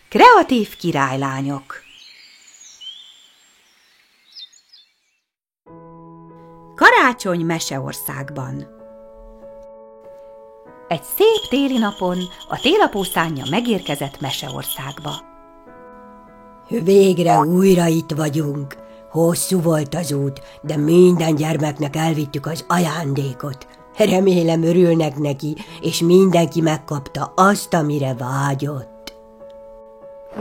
Kreatív királylányok. Karácsony Meseországban. Egy szép téli napon a télapó szánja megérkezett Meseországba. Végre újra itt vagyunk. Hosszú volt az út, de minden gyermeknek elvittük az ajándékot. Remélem örülnek neki, és mindenki megkapta azt, amire vágyott.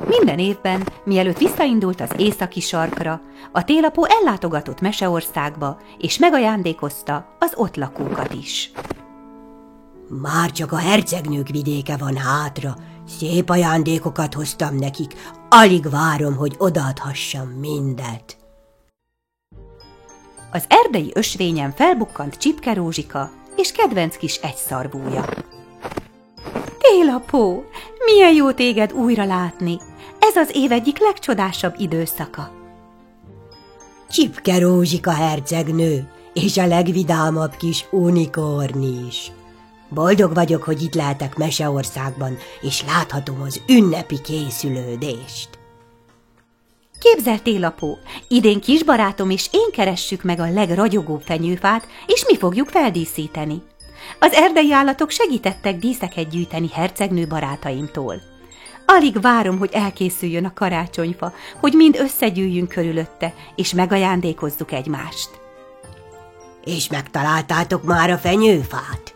Minden évben, mielőtt visszaindult az északi sarkra, a télapó ellátogatott Meseországba, és megajándékozta az ott lakókat is. Már csak a hercegnők vidéke van hátra, szép ajándékokat hoztam nekik, alig várom, hogy odaadhassam mindet. Az erdei ösvényen felbukkant Csipke Rózsika és kedvenc kis egyszarvúja. Télapó, milyen jó téged újra látni! Ez az év egyik legcsodásabb időszaka. Csipke Rózsika hercegnő, és a legvidámabb kis unikorn is. Boldog vagyok, hogy itt lehetek Meseországban, és láthatom az ünnepi készülődést. Képzeld, Télapó, idén kisbarátom és én keressük meg a legragyogóbb fenyőfát, és mi fogjuk feldíszíteni. Az erdei állatok segítettek díszeket gyűjteni hercegnő barátaimtól. Alig várom, hogy elkészüljön a karácsonyfa, hogy mind összegyűjjünk körülötte, és megajándékozzuk egymást. És megtaláltátok már a fenyőfát?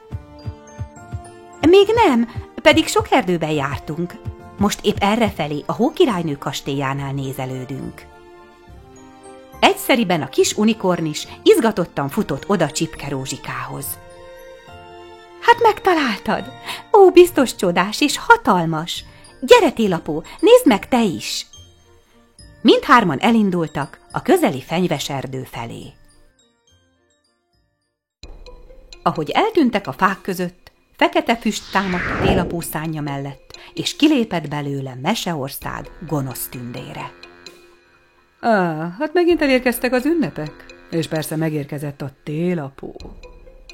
Még nem, pedig sok erdőben jártunk. Most épp errefelé a Hókirálynő kastélyánál nézelődünk. Egyszeriben a kis unikorn is izgatottan futott oda Csipke Rózsikához. Hát megtaláltad? Ó, biztos csodás és hatalmas! Gyere, Télapó, nézd meg te is! Mindhárman elindultak a közeli fenyves erdő felé. Ahogy eltűntek a fák között, fekete füst támadt a Télapó szánja mellett, és kilépett belőle Meseország gonosz tündére. Hát megint elérkeztek az ünnepek, és persze megérkezett a Télapó.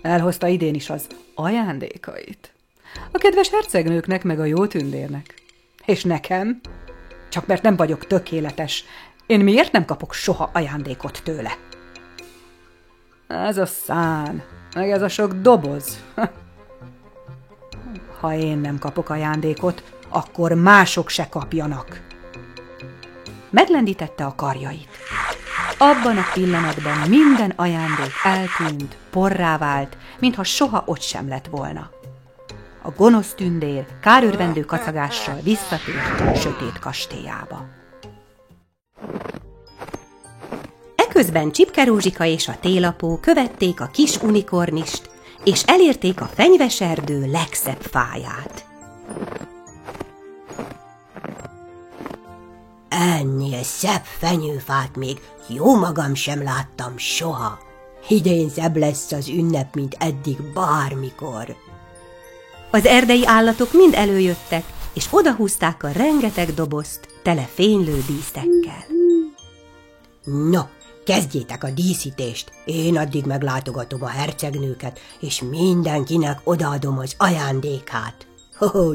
Elhozta idén is az ajándékait. A kedves hercegnőknek meg a jó tündérnek. És nekem? Csak mert nem vagyok tökéletes. Én miért nem kapok soha ajándékot tőle? Ez a szán, meg ez a sok doboz. Ha én nem kapok ajándékot, akkor mások se kapjanak. Meglendítette a karjait. Abban a pillanatban minden ajándék eltűnt, porrá vált, mintha soha ott sem lett volna. A gonosz tündér kárőrvendő kacagással visszatért sötét kastélyába. Eközben Csipke Rózsika és a Télapó követték a kis unikornist, és elérték a fenyves erdő legszebb fáját. Ennél szebb fenyőfát még jó magam sem láttam soha. Idén szebb lesz az ünnep, mint eddig bármikor. Az erdei állatok mind előjöttek, és odahúzták a rengeteg dobozt tele fénylő díszekkel. No, kezdjétek a díszítést, én addig meglátogatom a hercegnőket, és mindenkinek odaadom az ajándékát.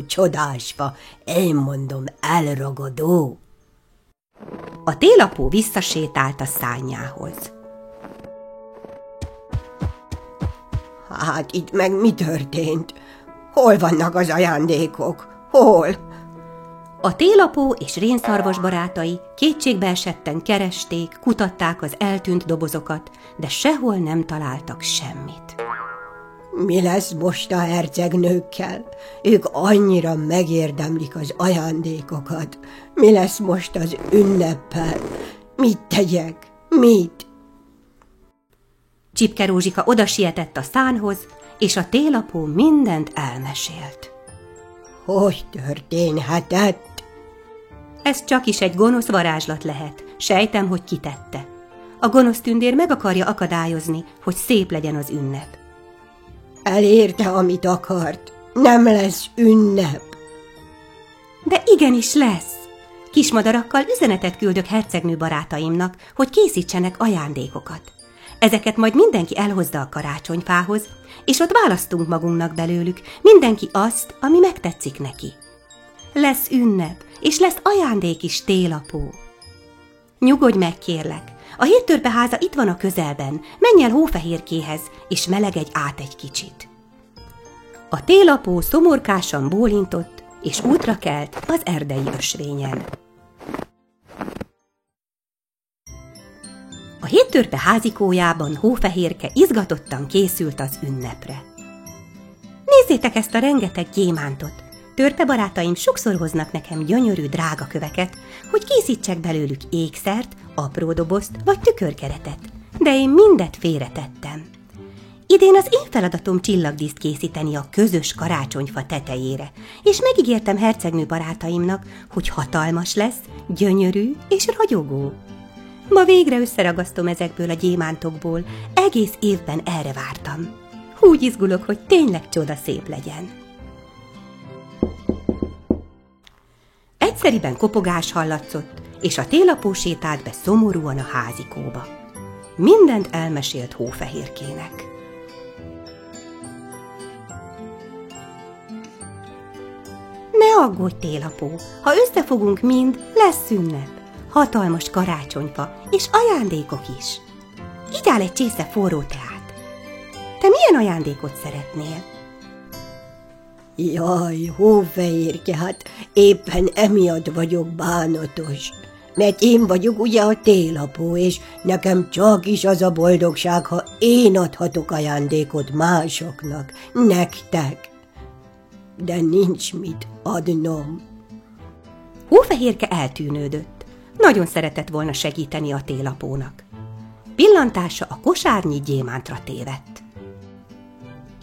Csodásfa, én mondom, elragadó. A Télapó visszasétált a szánjához. Hát itt meg mi történt? Hol vannak az ajándékok? Hol? A Télapó és rénszarvas barátai kétségbeesetten keresték, kutatták az eltűnt dobozokat, de sehol nem találtak semmit. Mi lesz most a hercegnőkkel? Ők annyira megérdemlik az ajándékokat. Mi lesz most az ünneppel? Mit tegyek? Mit? Csipke Rózsika odasietett a szánhoz, és a Télapó mindent elmesélt. Hogy történhetett? Ez csak is egy gonosz varázslat lehet, sejtem, hogy kitette. A gonosz tündér meg akarja akadályozni, hogy szép legyen az ünnep. Elérte, amit akart. Nem lesz ünnep. De igenis lesz. Kismadarakkal üzenetet küldök hercegnő barátaimnak, hogy készítsenek ajándékokat. Ezeket majd mindenki elhozza a karácsonyfához, és ott választunk magunknak belőlük, mindenki azt, ami megtetszik neki. Lesz ünnep, és lesz ajándék is, télapó. Nyugodj meg, kérlek, a héttörpeháza itt van a közelben, menj el Hófehérkéhez, és melegedj át egy kicsit. A télapó szomorkásan bólintott, és útra kelt az erdei ösvényen. A héttörpe házikójában Hófehérke izgatottan készült az ünnepre. Nézzétek ezt a rengeteg gyémántot! Törpe barátaim sokszor hoznak nekem gyönyörű drága köveket, hogy készítsek belőlük ékszert, apró dobozt vagy tükörkeretet, de én mindet félretettem. Idén az én feladatom csillagdíszt készíteni a közös karácsonyfa tetejére, és megígértem hercegnő barátaimnak, hogy hatalmas lesz, gyönyörű és ragyogó. Ma végre összeragasztom ezekből a gyémántokból, egész évben erre vártam. Úgy izgulok, hogy tényleg csodaszép legyen. Egyszeriben kopogás hallatszott, és a télapó sétált be szomorúan a házikóba. Mindent elmesélt Hófehérkének. Ne aggódj, télapó, ha összefogunk mind, lesz ünnep. Hatalmas karácsonyfa, és ajándékok is. Így áll egy csésze forró teát. Te milyen ajándékot szeretnél? Jaj, Hófehérke, hát éppen emiatt vagyok bánatos. Mert én vagyok ugye a télapó, és nekem csak is az a boldogság, ha én adhatok ajándékot másoknak, nektek. De nincs mit adnom. Hófehérke eltűnődött. Nagyon szeretett volna segíteni a télapónak. Pillantása a kosárnyi gyémántra tévedt.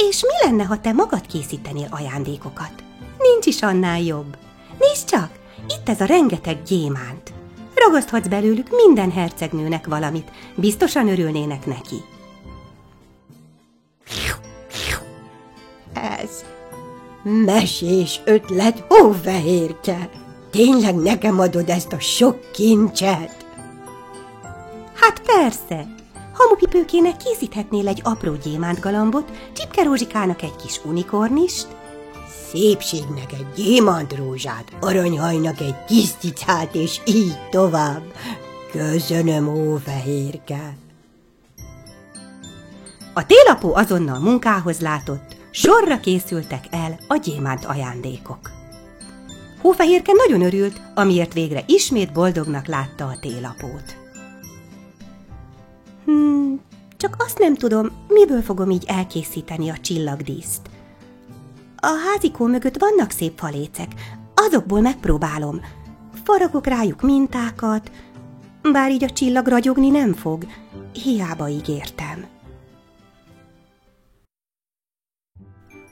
És mi lenne, ha te magad készítenél ajándékokat? Nincs is annál jobb. Nézd csak, itt ez a rengeteg gyémánt. Ragaszthatsz belőlük minden hercegnőnek valamit, biztosan örülnének neki. Ez mesés ötlet, Hófehérke. Tényleg nekem adod ezt a sok kincset? Hát persze! Hamupipőkének készíthetnél egy apró gyémántgalambot, Csipke Rózsikának egy kis unikornist, Szépségnek egy gyémántrózsát, Aranyhajnak egy kis cicát, és így tovább. Köszönöm, Hófehérke. A télapó azonnal munkához látott, sorra készültek el a gyémánt ajándékok. Hófehérke nagyon örült, amiért végre ismét boldognak látta a télapót. Csak azt nem tudom, miből fogom így elkészíteni a csillagdíszt. A házikó mögött vannak szép falécek, azokból megpróbálom. Faragok rájuk mintákat, bár így a csillag ragyogni nem fog, hiába ígértem.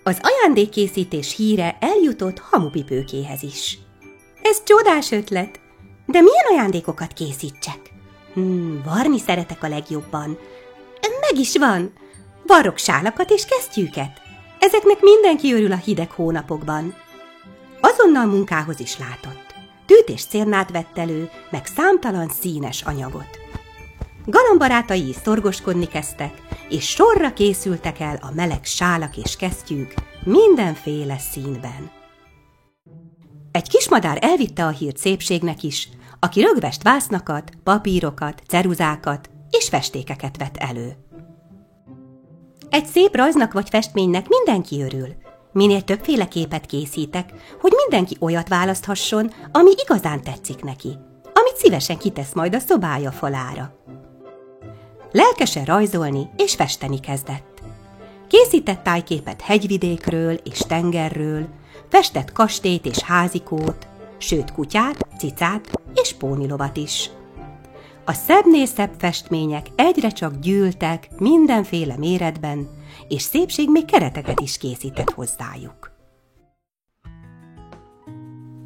Az ajándékkészítés híre eljutott Hamupipőkéhez is. Ez csodás ötlet, de milyen ajándékokat készítsek? Varni szeretek a legjobban. Meg is van. Varrok sálakat és kesztyűket. Ezeknek mindenki örül a hideg hónapokban. Azonnal munkához is látott. Tűt és cérnát vett elő, meg számtalan színes anyagot. Galambbarátai is szorgoskodni kezdtek, és sorra készültek el a meleg sálak és kesztyűk mindenféle színben. Egy kismadár elvitte a hírt Szépségnek is, aki rögvest vásznakat, papírokat, ceruzákat és festékeket vett elő. Egy szép rajznak vagy festménynek mindenki örül. Minél többféle képet készítek, hogy mindenki olyat választhasson, ami igazán tetszik neki, amit szívesen kitesz majd a szobája falára. Lelkesen rajzolni és festeni kezdett. Készített tájképet hegyvidékről és tengerről, festett kastélyt és házikót, sőt kutyát, cicát és pónilovat is. A szebbnél szebb festmények egyre csak gyűltek mindenféle méretben, és Szépség még kereteket is készített hozzájuk.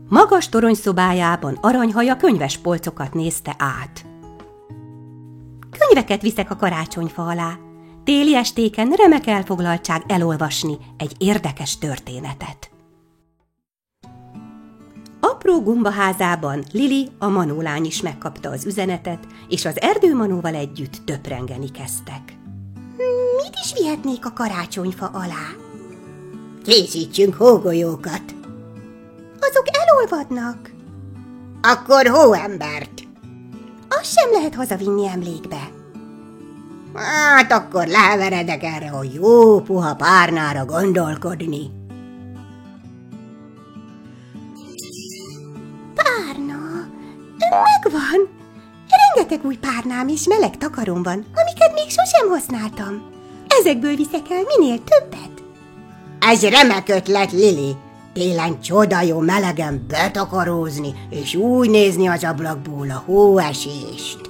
Magas toronyszobájában Aranyhaja könyves polcokat nézte át. Könyveket viszek a karácsonyfa alá. Téli estéken remek elfoglaltság elolvasni egy érdekes történetet. Apró gumbaházában Lili, a manólány is megkapta az üzenetet, és az erdőmanóval együtt töprengeni kezdtek. Mit is vihetnék a karácsonyfa alá? Készítsünk hógolyókat. Azok elolvadnak. Akkor hóembert. Azt sem lehet hazavinni emlékbe. Hát akkor leheveredek erre, hogy jó puha párnára gondolkodni. Párna? Megvan. Rengeteg új párnám és meleg takarom van, amiket még sosem használtam. Ezekből viszek el minél többet. Ez remek ötlet, Lili. Télen csoda jó melegen betakarózni, és úgy nézni az ablakból a hóesést.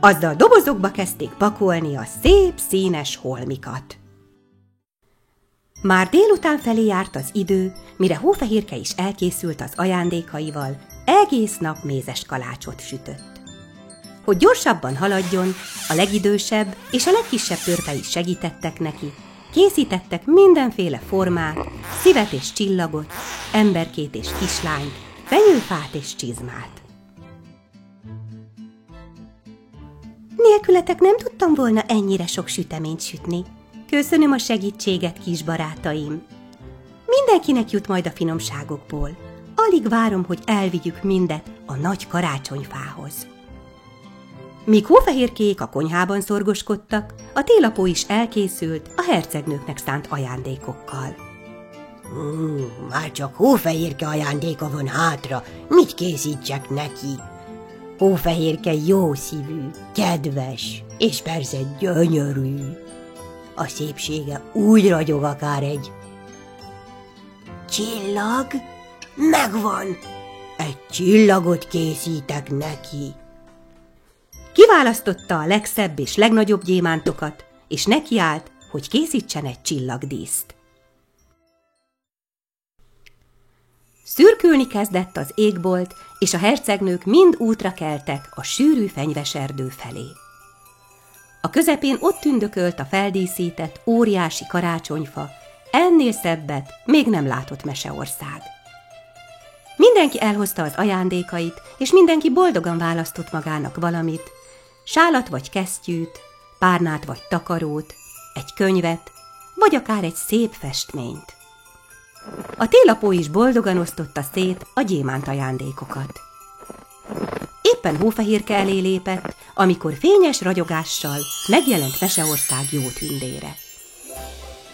Azzal dobozokba kezdték pakolni a szép, színes holmikat. Már délután felé járt az idő, mire Hófehérke is elkészült az ajándékaival, egész nap mézes kalácsot sütött. Hogy gyorsabban haladjon, a legidősebb és a legkisebb törpe is segítettek neki, készítettek mindenféle formát, szívet és csillagot, emberkét és kislányt, fenyőfát és csizmát. Nélkületek nem tudtam volna ennyire sok süteményt sütni. Köszönöm a segítséget, kis barátaim. Mindenkinek jut majd a finomságokból. Alig várom, hogy elvigyük mindet a nagy karácsonyfához. Míg Hófehérkék a konyhában szorgoskodtak, a télapó is elkészült a hercegnőknek szánt ajándékokkal. Már csak Hófehérke ajándéka van hátra, mit készítsek neki? Hófehérke jó szívű, kedves, és persze gyönyörű. A szépsége úgy ragyog akár egy csillag. Megvan! Egy csillagot készítek neki. Kiválasztotta a legszebb és legnagyobb gyémántokat, és nekiállt, hogy készítsen egy csillagdíszt. Szürkülni kezdett az égbolt, és a hercegnők mind útra keltek a sűrű fenyveserdő felé. A közepén ott tündökölt a feldíszített, óriási karácsonyfa, ennél szebbet még nem látott Meseország. Mindenki elhozta az ajándékait, és mindenki boldogan választott magának valamit, sálat vagy kesztyűt, párnát vagy takarót, egy könyvet, vagy akár egy szép festményt. A télapó is boldogan osztotta szét a gyémánt ajándékokat. Éppen Hófehérke elé lépett, amikor fényes ragyogással megjelent Meseország jó tündére.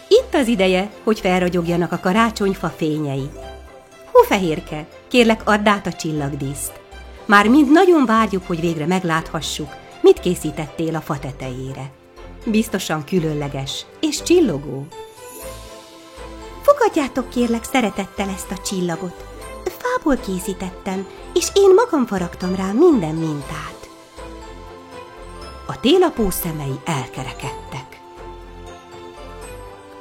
Itt az ideje, hogy felragyogjanak a karácsonyfa fényei. Hófehérke, kérlek, add át a csillagdíszt. Már mind nagyon várjuk, hogy végre megláthassuk, mit készítettél a fa tetejére. Biztosan különleges és csillogó. Fogadjátok kérlek szeretettel ezt a csillagot. Fából készítettem, és én magam faragtam rá minden mintát. A télapó szemei elkerekedtek.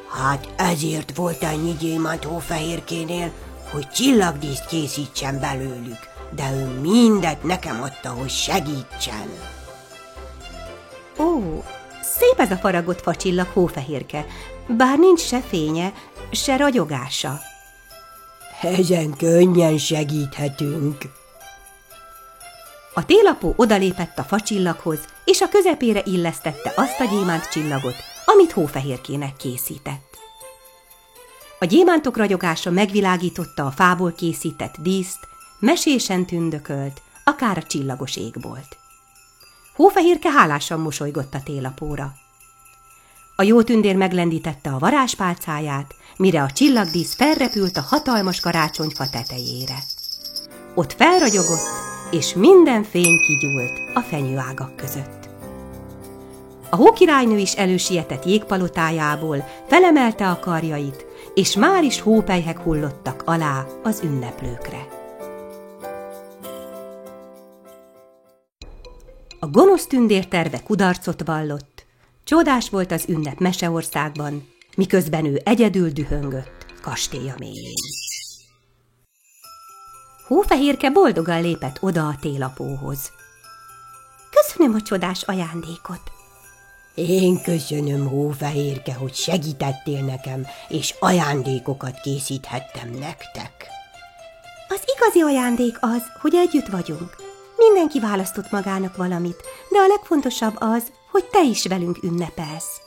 Hát ezért volt ennyi gyémánt Hófehérkénél, hogy csillagdíszt készítsen belőlük, de ő mindet nekem adta, hogy segítsen. Ó, szép ez a faragott facsillag, Hófehérke, bár nincs se fénye, se ragyogása. Ezen könnyen segíthetünk. A télapó odalépett a facsillaghoz, és a közepére illesztette azt a gyémánt csillagot, amit Hófehérkének készített. A gyémántok ragyogása megvilágította a fából készített díszt, mesésen tündökölt, akár a csillagos égbolt. Hófehérke hálásan mosolygott a télapóra. A jó tündér meglendítette a varázspálcáját, mire a csillagdísz felrepült a hatalmas karácsonyfa tetejére. Ott felragyogott, és minden fény kigyúlt a fenyőágak között. A hókirálynő is elősietett jégpalotájából, felemelte a karjait, és már is hópelyhek hullottak alá az ünneplőkre. A gonosz tündér terve kudarcot vallott, csodás volt az ünnep Meseországban, miközben ő egyedül dühöngött kastélya mélyén. Hófehérke boldogan lépett oda a télapóhoz. Köszönöm a csodás ajándékot. Én köszönöm, Hófehérke, hogy segítettél nekem, és ajándékokat készíthettem nektek. Az igazi ajándék az, hogy együtt vagyunk. Mindenki választott magának valamit, de a legfontosabb az, hogy te is velünk ünnepelsz.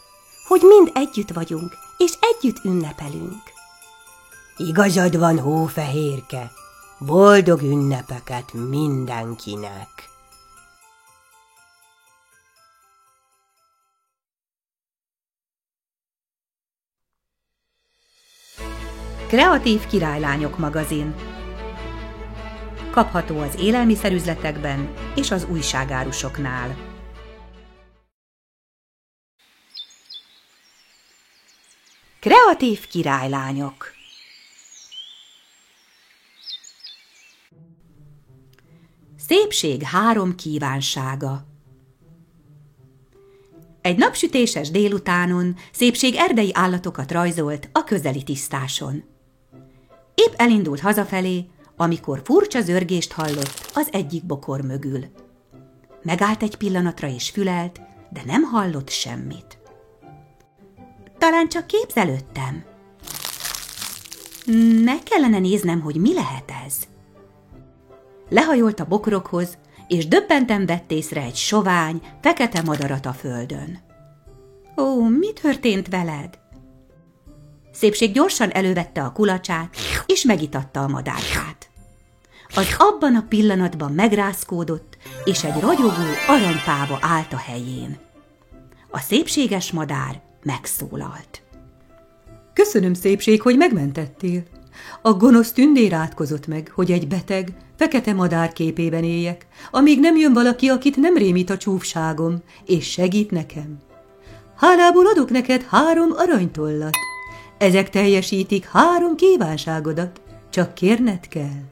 Hogy mind együtt vagyunk, és együtt ünnepelünk. Igazad van, Hófehérke. Boldog ünnepeket mindenkinek! Kreatív Királylányok magazin. Kapható az élelmiszerüzletekben és az újságárusoknál. Kreatív királylányok. Szépség 3 kívánsága. Egy napsütéses délutánon Szépség erdei állatokat rajzolt a közeli tisztáson. Épp elindult hazafelé, amikor furcsa zörgést hallott az egyik bokor mögül. Megállt egy pillanatra és fülelt, de nem hallott semmit. Talán csak képzelődtem. Meg kellene néznem, hogy mi lehet ez. Lehajolt a bokrokhoz, és döbbenten vett észre egy sovány, fekete madarat a földön. Ó, mi történt veled? Szépség gyorsan elővette a kulacsát, és megitatta a madárkát. Az abban a pillanatban megrázkódott, és egy ragyogó aranypáva állt a helyén. A szépséges madár megszólalt. Köszönöm, Szépség, hogy megmentettél. A gonosz tündér átkozott meg, hogy egy beteg, fekete madár képében éljek, amíg nem jön valaki, akit nem rémít a csúfságom, és segít nekem. Hálából adok neked 3 aranytollat. Ezek teljesítik 3 kívánságodat, csak kérned kell.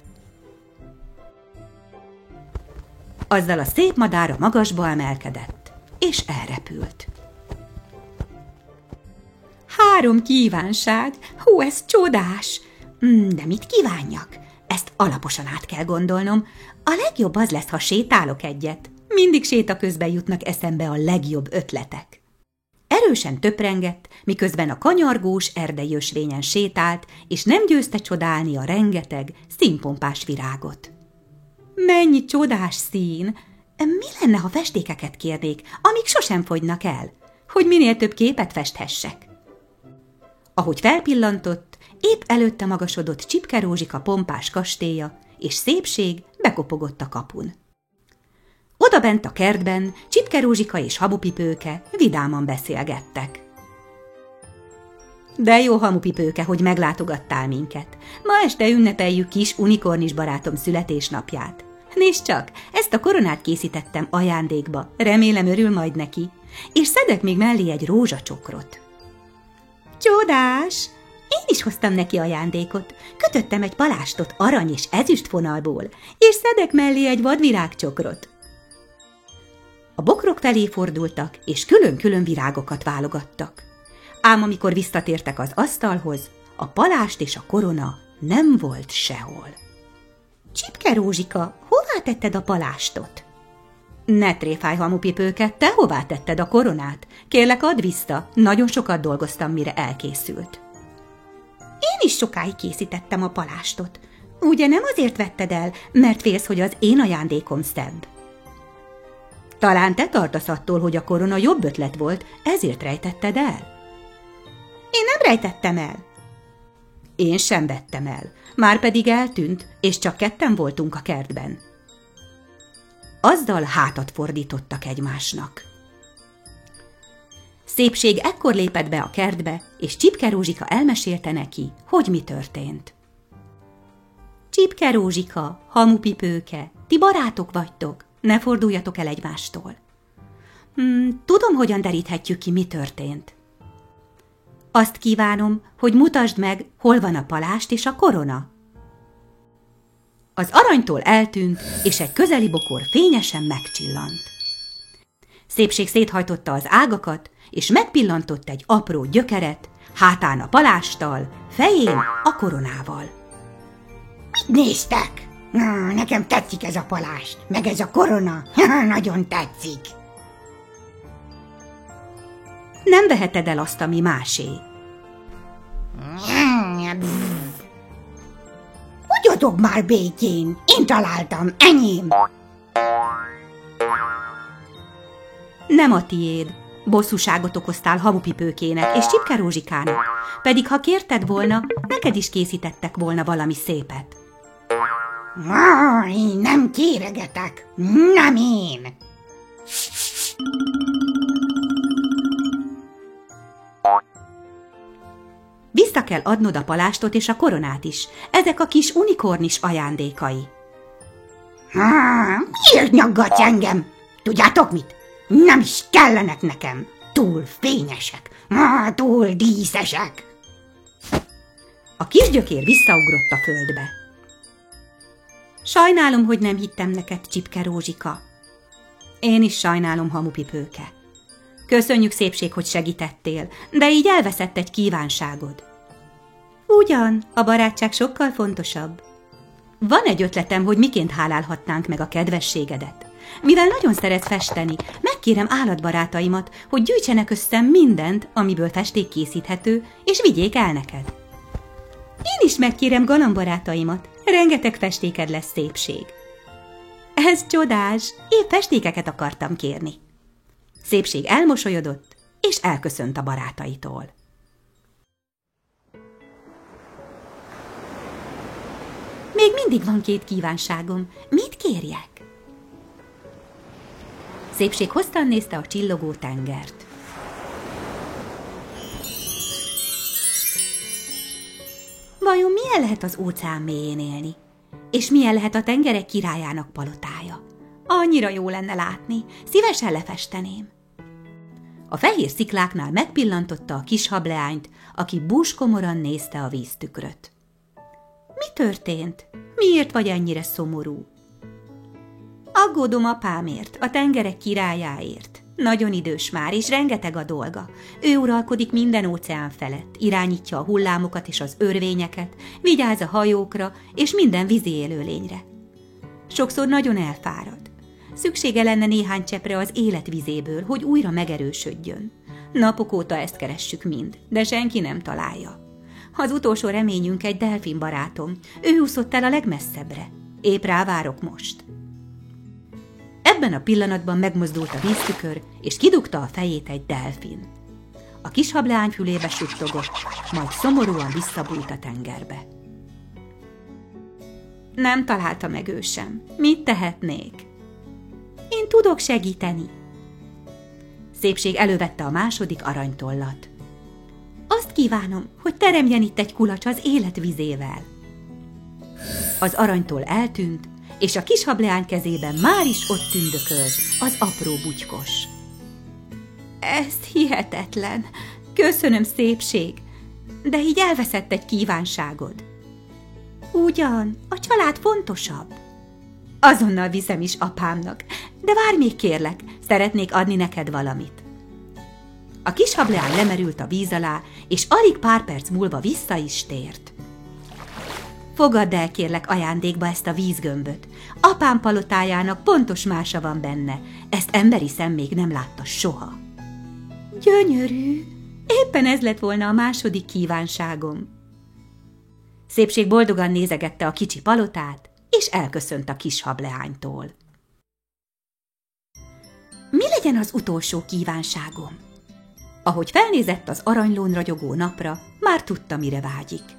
Azzal a szép madár a magasba emelkedett, és elrepült. 3 kívánság? Hú, ez csodás! De mit kívánjak? Ezt alaposan át kell gondolnom. A legjobb az lesz, ha sétálok egyet. Mindig séta közben jutnak eszembe a legjobb ötletek. Erősen töprengett, miközben a kanyargós erdei ösvényen sétált, és nem győzte csodálni a rengeteg, színpompás virágot. Mennyi csodás szín! Mi lenne, ha festékeket kérnék, amik sosem fogynak el, hogy minél több képet festhessek? Ahogy felpillantott, épp előtte magasodott Csipke Rózsika pompás kastélya, és Szépség bekopogott a kapun. Odabent a kertben Csipke Rózsika és Hamupipőke vidáman beszélgettek. De jó, Hamupipőke, hogy meglátogattál minket. Ma este ünnepeljük kis unikornis barátom születésnapját. Nézd csak, ezt a koronát készítettem ajándékba, remélem örül majd neki, és szedek még mellé egy rózsacsokrot. Csodás! Én is hoztam neki ajándékot. Kötöttem egy palástot arany és ezüst fonalból, és szedek mellé egy vadvirágcsokrot. A bokrok felé fordultak, és külön-külön virágokat válogattak. Ám amikor visszatértek az asztalhoz, a palást és a korona nem volt sehol. Csipke Rózsika, hová tetted a palástot? Ne tréfálj, Hamupipőke, te hová tetted a koronát? Kérlek, add vissza, nagyon sokat dolgoztam, mire elkészült. Én is sokáig készítettem a palástot. Ugye nem azért vetted el, mert félsz, hogy az én ajándékom szebb? Talán te tartasz attól, hogy a korona jobb ötlet volt, ezért rejtetted el? Én nem rejtettem el. Én sem vettem el, márpedig eltűnt, és csak ketten voltunk a kertben. Azzal hátat fordítottak egymásnak. Szépség ekkor lépett be a kertbe, és Csipke Rózsika elmesélte neki, hogy mi történt. Csipke Rózsika, Hamupipőke, ti barátok vagytok, ne forduljatok el egymástól. Tudom, hogyan deríthetjük ki, mi történt. Azt kívánom, hogy mutasd meg, hol van a palást és a korona. Az aranytól eltűnt, és egy közeli bokor fényesen megcsillant. Szépség széthajtotta az ágakat, és megpillantott egy apró gyökeret, hátán a palásttal, fején a koronával. Mit néztek? Nekem tetszik ez a palást, meg ez a korona, nagyon tetszik. Nem veheted el azt, ami másé. Hagyjatok már békén, én találtam, enyém. Nem a tiéd. Bosszúságot okoztál Hamupipőkének és Csipke Rózsikának, pedig ha kérted volna, neked is készítettek volna valami szépet. Én nem kéregetek, nem én. Vissza kell adnod a palástot és a koronát is. Ezek a kis unikornis ajándékai. Miért nyaggatsz engem? Tudjátok mit? Nem is kellenek nekem. Túl fényesek, túl díszesek. A kisgyökér visszaugrott a földbe. Sajnálom, hogy nem hittem neked, Csipke Rózsika. Én is sajnálom, Hamupipőke. Köszönjük, szépség, hogy segítettél, de így elveszett egy kívánságod. Ugyan, a barátság sokkal fontosabb. Van egy ötletem, hogy miként hálálhatnánk meg a kedvességedet. Mivel nagyon szeretsz festeni, megkérem állatbarátaimat, hogy gyűjtsenek össze mindent, amiből festék készíthető, és vigyék el neked. Én is megkérem galambbarátaimat, rengeteg festéked lesz, szépség. Ez csodás, épp festékeket akartam kérni. Szépség elmosolyodott, és elköszönt a barátaitól. Még mindig van 2 kívánságom. Mit kérjek? Szépség hosszan nézte a csillogó tengert. Vajon milyen lehet az óceán mélyén élni? És milyen lehet a tengerek királyának palotája? Annyira jó lenne látni, szívesen lefesteném. A fehér szikláknál megpillantotta a kis hableányt, aki búskomoran nézte a víztükröt. Mi történt? Miért vagy ennyire szomorú? Aggódom apámért, a tengerek királyáért. Nagyon idős már, és rengeteg a dolga. Ő uralkodik minden óceán felett, irányítja a hullámokat és az örvényeket, vigyáz a hajókra és minden vízi élőlényre. Sokszor nagyon elfárad. Szüksége lenne néhány cseppre az élet vizéből, hogy újra megerősödjön. Napok óta ezt keressük mind, de senki nem találja. Az utolsó reményünk egy delfin barátom. Ő úszott el a legmesszebbre. Épp rávárok most. Ebben a pillanatban megmozdult a víztükör, és kidugta a fejét egy delfin. A kis hableány fülébe suttogott, majd szomorúan visszabújt a tengerbe. Nem találta meg ő sem. Mit tehetnék? Én tudok segíteni. Szépség elővette a második aranytollat. Azt kívánom, hogy teremjen itt egy kulacs az élet vizével. Az aranytoll eltűnt, és a kis hableány kezében már is ott tündökölt az apró bugykos. Ez hihetetlen. Köszönöm, szépség, de így elveszett egy kívánságod. Ugyan, a család fontosabb. Azonnal viszem is apámnak, de várj még kérlek, szeretnék adni neked valamit. A kis hableány lemerült a víz alá, és alig pár perc múlva vissza is tért. Fogadd el, kérlek, ajándékba ezt a vízgömböt. Apám palotájának pontos mása van benne. Ezt emberi szem még nem látta soha. Gyönyörű! Éppen ez lett volna a második kívánságom. Szépség boldogan nézegette a kicsi palotát, és elköszönt a kis hableánytól. Mi legyen az utolsó kívánságom? Ahogy felnézett az aranylón ragyogó napra, már tudta, mire vágyik.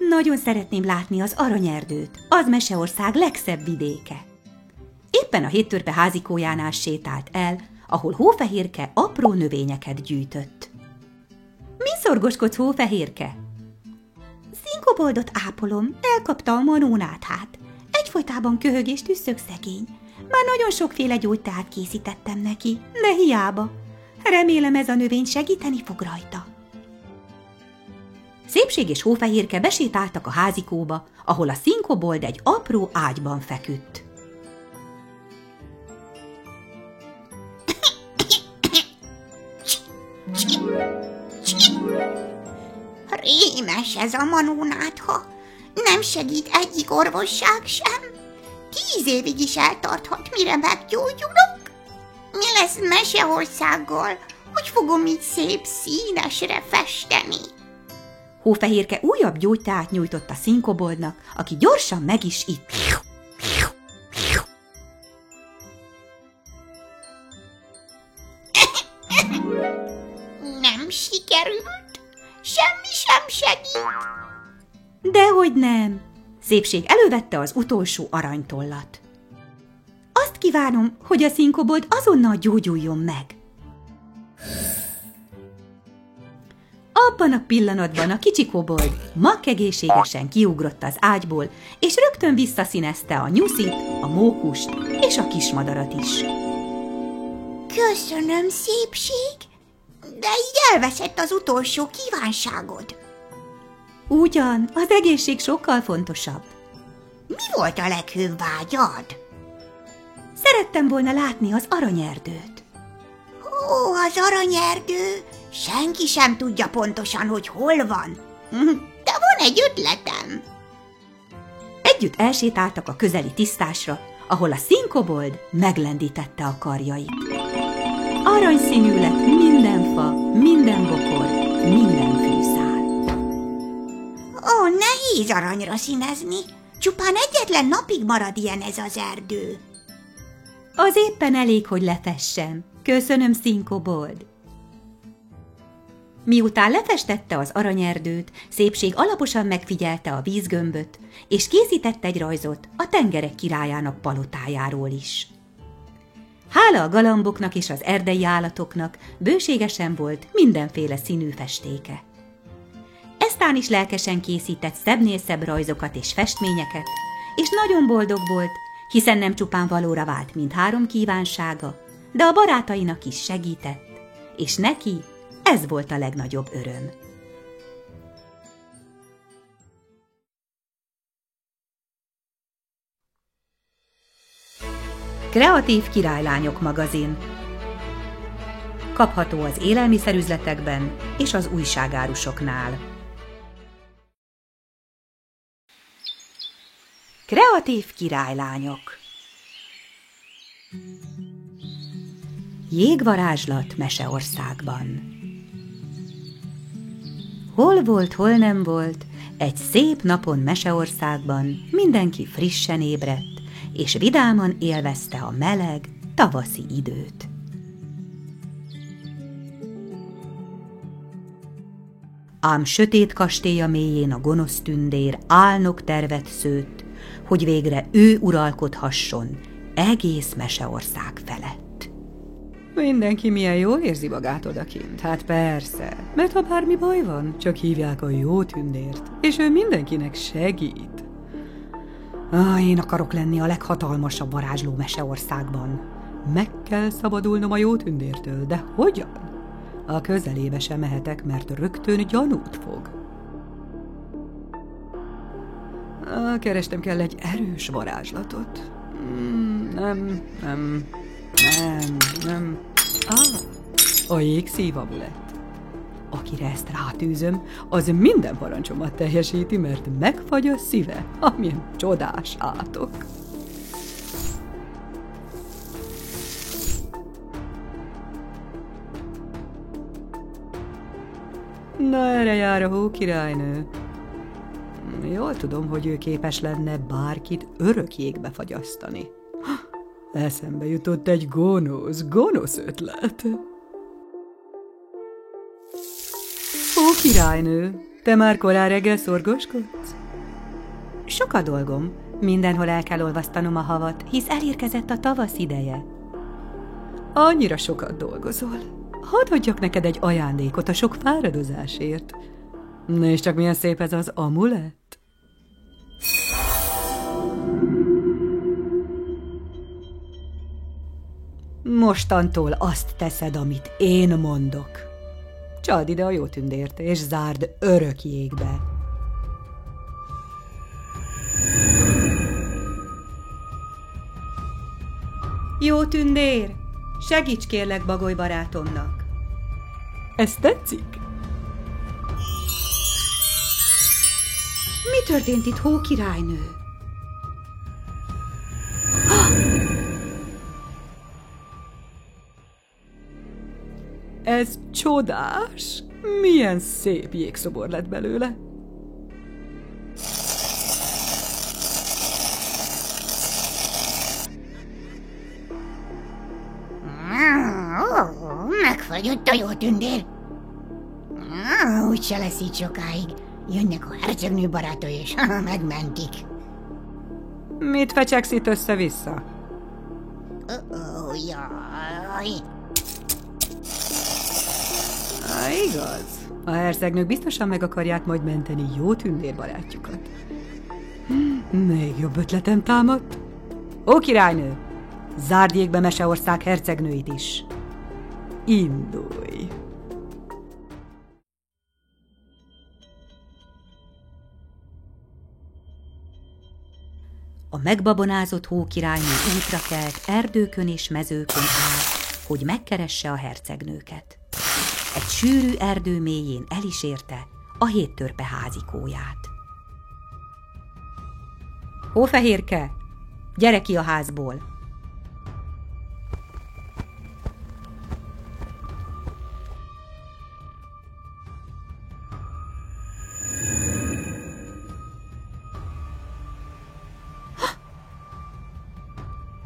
Nagyon szeretném látni az aranyerdőt, az Meseország legszebb vidéke. Éppen a héttörpe házikójánál sétált el, ahol Hófehérke apró növényeket gyűjtött. Mi szorgoskodsz, Hófehérke? Szinkoboldot ápolom, elkapta a manónát hát. Egyfolytában köhög és tüsszög szegény. Már nagyon sokféle gyógyteát készítettem neki, de hiába. Remélem, ez a növény segíteni fog rajta. Szépség és Hófehérke besétáltak a házikóba, ahol a szinkobold egy apró ágyban feküdt. Rémes ez a manónátha. Nem segít egyik orvosság sem. 10 évig is eltarthat, mire meggyógyulok. Mi lesz Meseországgal? Hogy fogom így szép színesre festeni? Hófehérke újabb gyógyteát nyújtott a szinkoboldnak, aki gyorsan meg is itt. Nem sikerült. Semmi sem segít. Dehogy nem. Szépség elővette az utolsó aranytollat. Azt kívánom, hogy a színkobold azonnal gyógyuljon meg. Abban a pillanatban a kicsi kobold makkegészségesen kiugrott az ágyból, és rögtön visszaszínezte a nyuszit, a mókust és a kismadarat is. Köszönöm, Szépség, de így elveszett az utolsó kívánságod. Ugyan, az egészség sokkal fontosabb. Mi volt a leghőbb vágyad? Szerettem volna látni az aranyerdőt. Ó, az aranyerdő! Senki sem tudja pontosan, hogy hol van. De van egy ötletem. Együtt elsétáltak a közeli tisztásra, ahol a színkobold meglendítette a karjait. Aranyszínű lett minden fa, minden bokor, minden fűszál. Ó, nehéz aranyra színezni. Csupán egyetlen napig marad ilyen ez az erdő. Az éppen elég, hogy lefessem. Köszönöm, színkobold. Miután lefestette az aranyerdőt, Szépség alaposan megfigyelte a vízgömböt, és készített egy rajzot a tengerek királyának palotájáról is. Hála a galamboknak és az erdei állatoknak bőségesen volt mindenféle színű festéke. Eztán is lelkesen készített szebbnél szebb rajzokat és festményeket, és nagyon boldog volt, hiszen nem csupán valóra vált mindhárom kívánsága, de a barátainak is segített, és neki ez volt a legnagyobb öröm. Kreatív Királylányok magazin. Kapható az élelmiszerüzletekben és az újságárusoknál. Kreatív királylányok. Jégvarázslat Meseországban. Hol volt, hol nem volt, egy szép napon Meseországban mindenki frissen ébredt, és vidáman élvezte a meleg, tavaszi időt. Ám sötét kastélya mélyén a gonosz tündér álnok tervet szőtt, hogy végre ő uralkodhasson egész Meseország felett. Mindenki milyen jól érzi magát odakint. Hát persze, mert ha bármi baj van, csak hívják a jó tündért, és ő mindenkinek segít. Én akarok lenni a leghatalmasabb varázsló Meseországban. Meg kell szabadulnom a jó tündértől, de hogyan? A közelébe sem mehetek, mert rögtön gyanút fog. Kerestem kell egy erős varázslatot. Nem. A jégszív amulett. Akire ezt rátűzöm, az minden parancsomat teljesíti, mert megfagy a szíve, amilyen csodás átok. Na, erre jár a hókirálynő. Jól tudom, hogy ő képes lenne bárkit örök jégbe fagyasztani. Eszembe jutott egy gonosz ötlet. Hókirálynő, te már korán reggel szorgoskodsz? Sok a dolgom, mindenhol el kell olvasztanom a havat, hisz elérkezett a tavasz ideje. Annyira sokat dolgozol. Hadd adjak neked egy ajándékot a sok fáradozásért. Nézd csak, milyen szép ez az amulett. Mostantól azt teszed, amit én mondok. Csald ide a jó tündért, és zárd örök jégbe. Jó tündér, segíts kérlek Bagoly barátomnak. Ez tetszik? Mi történt itt, hókirálynő? Ez csodás! Milyen szép jégszobor lett belőle! Megfagyott a jó tündér. Úgyse lesz így sokáig. Jönnek a hercegnő barátai, és megmentik. Mit fecsegsz itt össze-vissza? Jaj. Igaz. A hercegnők biztosan meg akarják majd menteni jó tündérbarátjukat. Még jobb ötletem támadt. Ó, királynő! Zárd jégbe Meseország hercegnőit is. Indulj! A megbabonázott hókirálynő útra kelt, erdőkön és mezőkön át, hogy megkeresse a hercegnőket. Egy sűrű erdő mélyén el is érte a 7 törpe házikóját. Hófehérke, gyere ki a házból!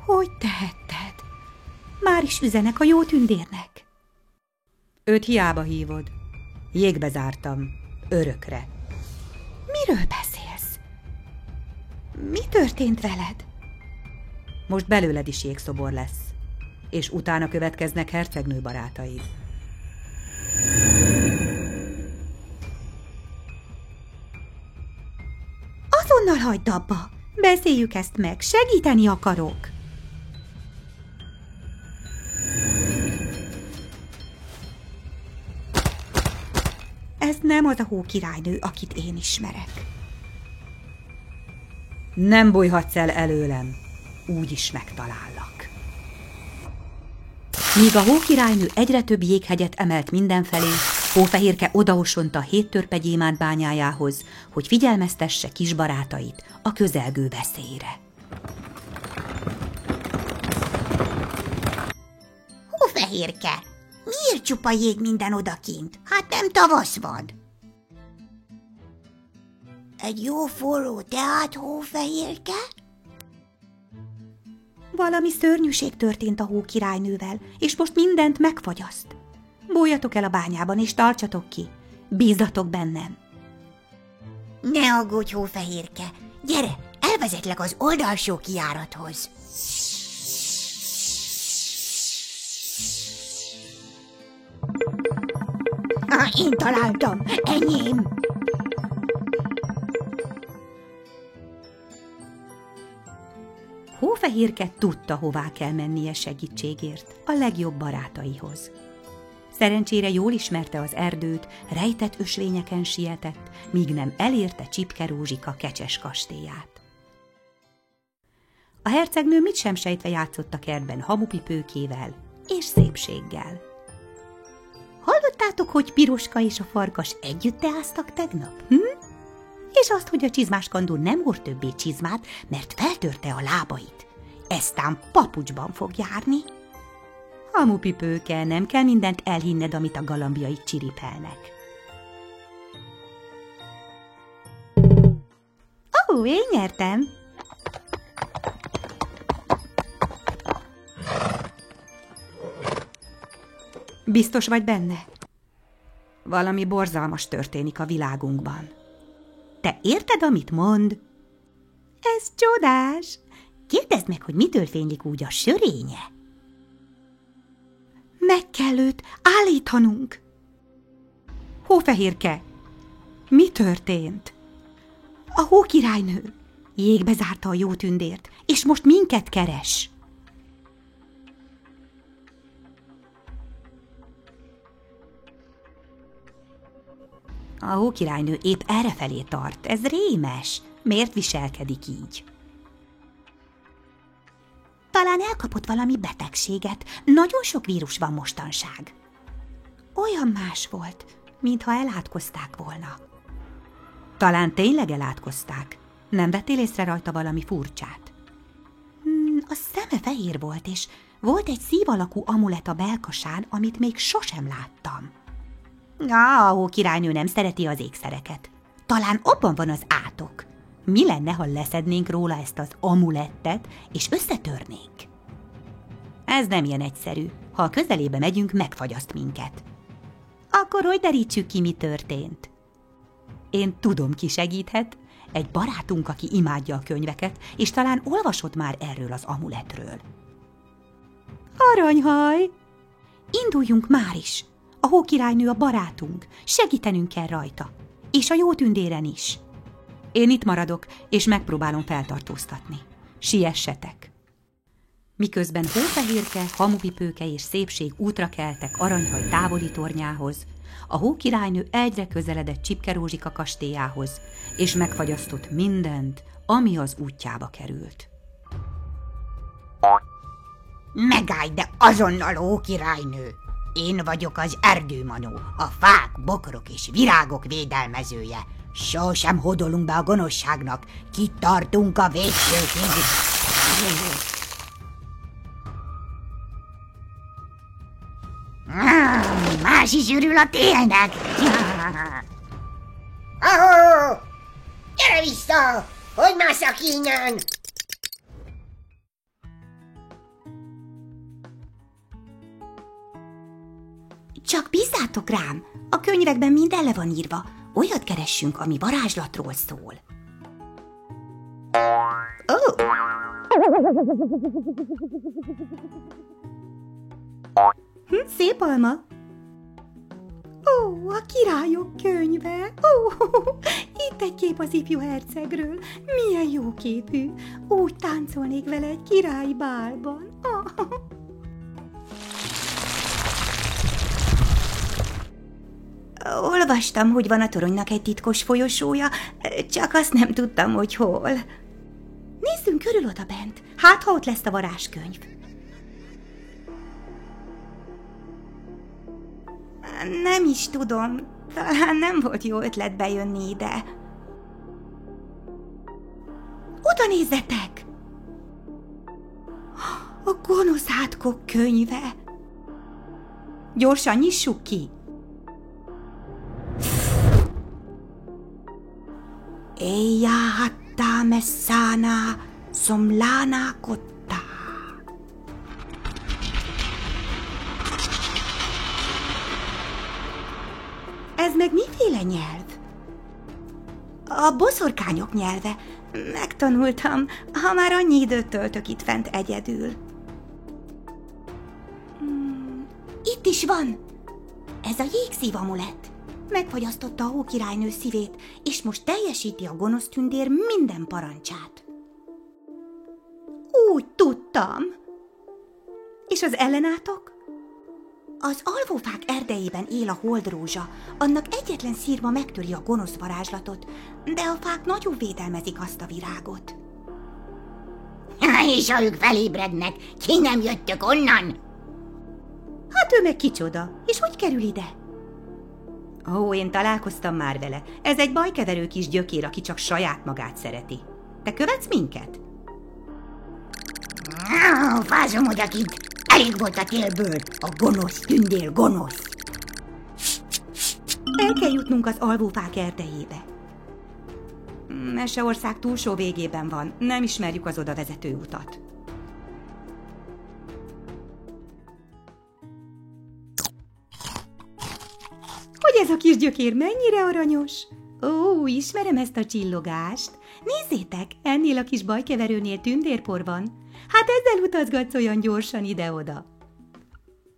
Hogy tehetted? Már is üzenek a jó tündérnek. Őt hiába hívod. Jégbe zártam. Örökre. Miről beszélsz? Mi történt veled? Most belőled is jégszobor lesz. És utána következnek hercegnő barátaid. Azonnal hagyd abba! Beszéljük ezt meg, segíteni akarok! Ez nem az a hókirálynő, akit én ismerek. Nem bújhatsz el előlem, úgyis megtalállak. Míg a hókirálynő egyre több jéghegyet emelt mindenfelé, Hófehérke odaosont a 7 törpe gyémánt bányájához, hogy figyelmeztesse kis barátait a közelgő veszélyre. Hófehérke, miért csupa jég minden odakint? Hát nem tavasz van. Egy jó forró teát, Hófehérke? Valami szörnyűség történt a hókirálynővel, és most mindent megfagyaszt. Bújjatok el a bányában, és tartsatok ki. Bízzatok bennem. Ne aggódj, Hófehérke. Gyere, elvezetlek az oldalsó kijárathoz. Én találtam, enyém. Hófehérke tudta, hová kell mennie segítségért, a legjobb barátaihoz. Szerencsére jól ismerte az erdőt, rejtett ösvényeken sietett, míg nem elérte Csipke Rózsika kecses kastélyát. A hercegnő mit sem sejtve játszott a kertben hamupipőkével és szépséggel. Hallottátok, hogy Piroska és a farkas együtt teáztak tegnap? És azt, hogy a csizmáskandó nem hord többé csizmát, mert feltörte a lábait. Eztán papucsban fog járni. Hamupipőke, nem kell mindent elhinned, amit a galambjaik csiripelnek. Ó, én nyertem! Biztos vagy benne? Valami borzalmas történik a világunkban. Te érted, amit mond? Ez csodás! Kérdezd meg, hogy mitől fénylik úgy a sörénye. Meg kell őt állítanunk. Hófehérke, mi történt? A hókirálynő jégbe zárta a jó tündért, és most minket keres. A hókirálynő épp errefelé tart, ez rémes. Miért viselkedik így? Talán elkapott valami betegséget. Nagyon sok vírus van mostanság. Olyan más volt, mintha elátkozták volna. Talán tényleg elátkozták. Nem vettél észre rajta valami furcsát? A szeme fehér volt, és volt egy szív alakú amulet a belkasán, amit még sosem láttam. A hókirálynő nem szereti az ékszereket. Talán abban van az átok. Mi lenne, ha leszednénk róla ezt az amulettet, és összetörnénk? Ez nem ilyen egyszerű. Ha a közelébe megyünk, megfagyaszt minket. Akkor hogy derítsük ki, mi történt? Én tudom, ki segíthet. egy barátunk, aki imádja a könyveket, és talán olvasott már erről az amuletről. Aranyhaj! Induljunk már is! A hókirálynő a barátunk, segítenünk kell rajta, és a jó tündéren is. Én itt maradok, és megpróbálom feltartóztatni. Siessetek! Miközben Hófehérke, Hamupipőke és Szépség útra keltek Aranyhaj távoli tornyához, a hókirálynő egyre közeledett Csipkerózsika kastélyához, és megfagyasztott mindent, ami az útjába került. Megállj, de azonnal, hókirálynő! Én vagyok az erdőmanó, a fák, bokrok és virágok védelmezője. Sosem hódolunk be a gonoszságnak, kitartunk a végsőkig. Más is örül a télnek. Ahó! Gyere vissza! Hogy mász a kínyan? Csak bízzátok rám, a könyvekben minden le van írva. Olyat keressünk, ami varázslatról szól. Oh. Szép alma. Ó, a királyok könyve. Ó, itt egy kép az ifjú hercegről. Milyen jó képű. Úgy táncolnék vele egy királyi bálban. Oh. Olvastam, hogy van a toronynak egy titkos folyosója, csak azt nem tudtam, hogy hol. Nézzünk körül oda bent, hát ha ott lesz a varázskönyv. Nem is tudom, talán nem volt jó ötlet bejönni ide. Oda nézzetek! A gonosz átkok könyve. Gyorsan nyissuk ki! Éjjá hattá messzáná, szomláná kottá. Ez meg miféle nyelv? A boszorkányok nyelve. Megtanultam, ha már annyi időt töltök itt fent egyedül. Itt is van! Ez a jégszív amulet. Megfagyasztotta a hókirálynő szívét, és most teljesíti a gonosz tündér minden parancsát. Úgy tudtam. És az ellenátok? Az alvófák erdejében él a holdrózsa, annak egyetlen szírma megtöri a gonosz varázslatot, de a fák nagyon védelmezik azt a virágot. És ha ők felébrednek, ki nem jöttök onnan? Hát ő meg kicsoda, és hogy kerül ide? Ó, én találkoztam már vele. Ez egy bajkeverő kis gyökér, aki csak saját magát szereti. Te követsz minket? Fázom odakint. Elég volt a télből. A gonosz tündér gonosz. El kell jutnunk az alvófák erdejébe. Meseország túlsó végében van. Nem ismerjük az oda vezető utat. Hogy ez a kis gyökér mennyire aranyos? Ó, ismerem ezt a csillogást. Nézzétek, ennél a kis bajkeverőnél tündérpor van. Hát ezzel utazgatsz olyan gyorsan ide-oda.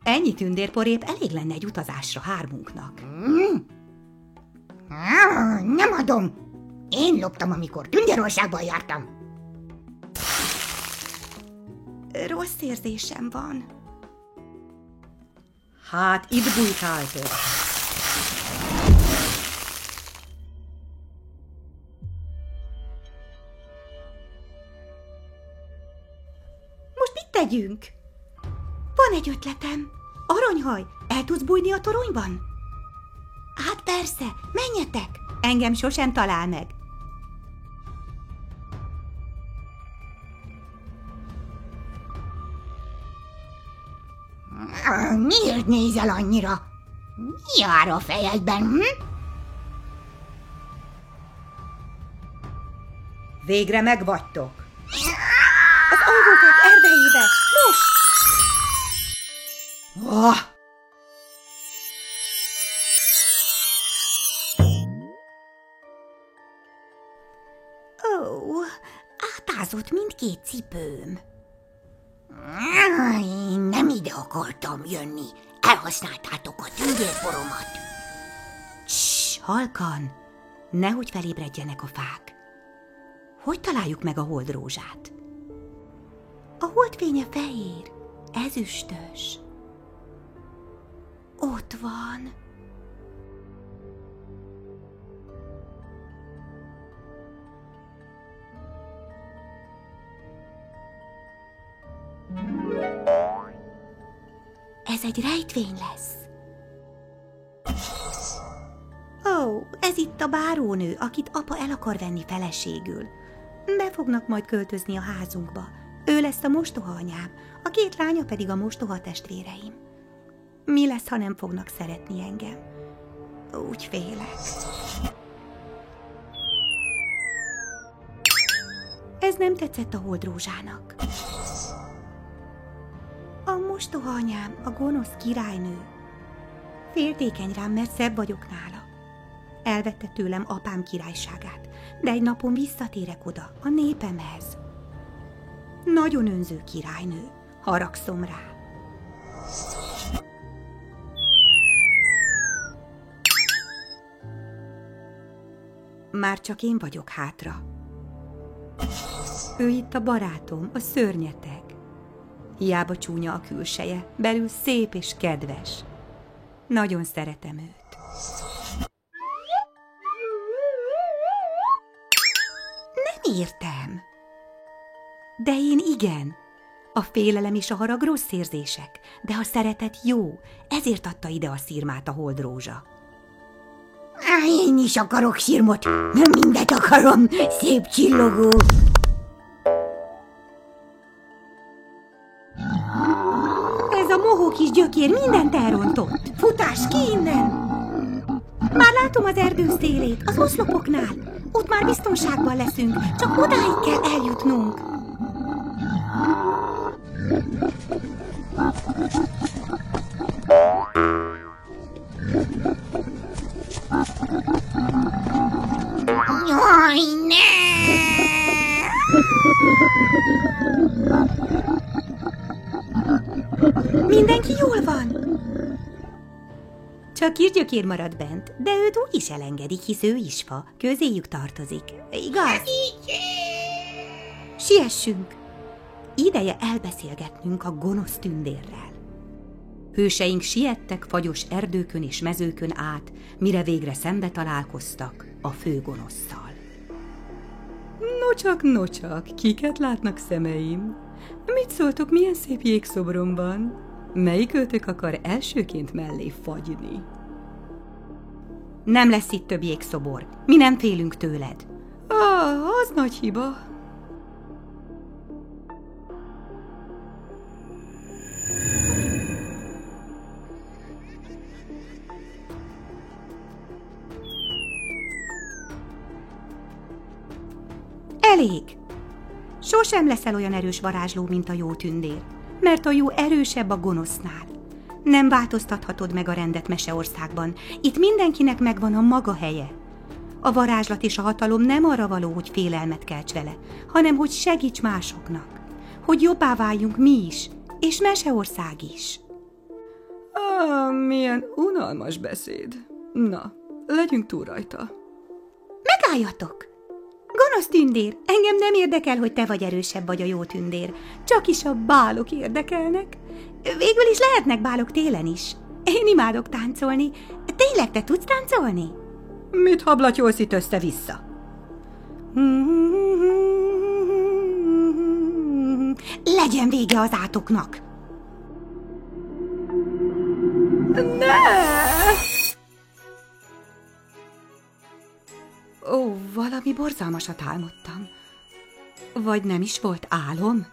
Ennyi tündérpor épp elég lenne egy utazásra hármunknak. Nem adom. Én loptam, amikor Tündérországban jártam. Rossz érzésem van. Hát itt bújtáltok. Most mit tegyünk? Van egy ötletem. Aranyhaj, el tudsz bújni a toronyban? Hát persze, menjetek. Engem sosem talál meg. Miért nézel annyira? Mi jár a fejedben, hm? Végre megvagytok. Az alvófák erdejébe, most! Oh! átázott mindkét cipőm. Én nem ide akartam jönni. Elhasználtátok a tündérporomat. Cs, halkan, nehogy felébredjenek a fák. Hogy találjuk meg a holdrózsát? A holdfénye fehér, ezüstös. Ott van. Ez egy rejtvény lesz. Ó, ez itt a bárónő, akit apa el akar venni feleségül. Be fognak majd költözni a házunkba. Ő lesz a mostoha anyám, a két lánya pedig a mostoha testvéreim. Mi lesz, ha nem fognak szeretni engem? Úgy félek. Ez nem tetszett a holdrózsának. A mostoha anyám, a gonosz királynő. Féltékeny rám, mert szebb vagyok nála. Elvette tőlem apám királyságát, de egy napon visszatérek oda, a népemhez. Nagyon önző királynő, haragszom rá. Már csak én vagyok hátra. Ő itt a barátom, a szörnyeteg. Hiába csúnya a külseje, belül szép és kedves. Nagyon szeretem őt. Nem értem. De én igen. A félelem és a harag rossz érzések, de a szeretet jó, ezért adta ide a szirmát a holdrózsa. Én is akarok sirmot, nem mindet akarom, szép csillogó. Ez a mohó kis gyökér mindent elrontott. Futás ki innen! Már látom az erdő szélét, az oszlopoknál. Ott már biztonságban leszünk, csak odáig kell eljutnunk. Jaj, ne! Mindenki jól van. Csak kisgyökér marad bent, de őt úgy is elengedik, hisz ő is fa, közéjük tartozik. Igaz? Siessünk! Ideje elbeszélgetnünk a gonosz tündérrel. Hőseink siettek fagyos erdőkön és mezőkön át, mire végre szembe találkoztak a főgonosszal. Nocsak, kiket látnak szemeim? Mit szóltok, milyen szép jégszobrom van? Melyikőtök akar elsőként mellé fagyni? Nem lesz itt több jégszobor, mi nem félünk tőled. Az nagy hiba. Elég! Sosem leszel olyan erős varázsló, mint a jó tündér, mert a jó erősebb a gonosznál. Nem változtathatod meg a rendet Meseországban, itt mindenkinek megvan a maga helye. A varázslat és a hatalom nem arra való, hogy félelmet kelts vele, hanem hogy segíts másoknak, hogy jobbá váljunk mi is, és Meseország is. Milyen unalmas beszéd. Na, legyünk túl rajta. Megálljatok! Gonosz tündér, engem nem érdekel, hogy te vagy erősebb vagy a jó tündér. Csak is a bálok érdekelnek. Végül is lehetnek bálok télen is. Én imádok táncolni. Tényleg te tudsz táncolni? Mit hablatyolsz itt össze-vissza? Legyen vége az átoknak! Ne! Ó, valami borzalmasat álmodtam. Vagy nem is volt álom?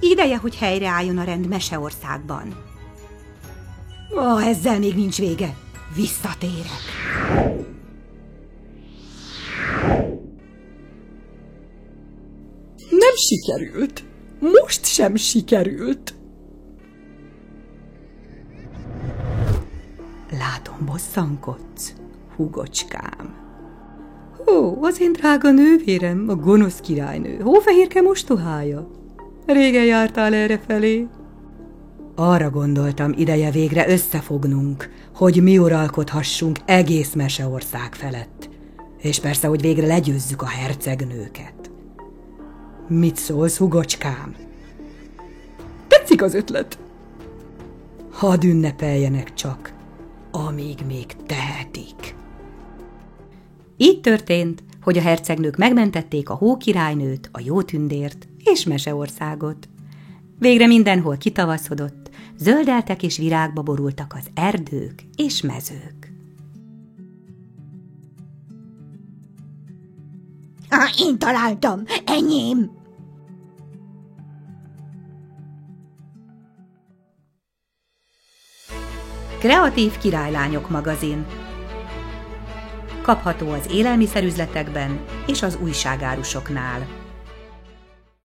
Ideje, hogy helyreálljon a rend Meseországban. Ezzel még nincs vége. Visszatérek. sikerült. Most sem sikerült. Látom, bosszankodsz, húgocskám. Ó, az én drága nővérem, a gonosz királynő, Hófehérke mostohája. Régen jártál errefelé? Arra gondoltam, ideje végre összefognunk, hogy mi uralkodhassunk egész Meseország felett. És persze, hogy végre legyőzzük a hercegnőket. Mit szólsz, húgocskám? Tetszik az ötlet? Hadd ünnepeljenek csak, amíg még tehetik. Így történt, hogy a hercegnők megmentették a Hókirálynőt, a Jótündért és Meseországot. Végre mindenhol kitavaszodott, zöldeltek és virágba borultak az erdők és mezők. Én találtam, enyém! Kreatív Királylányok magazin. Kapható az élelmiszerüzletekben és az újságárusoknál.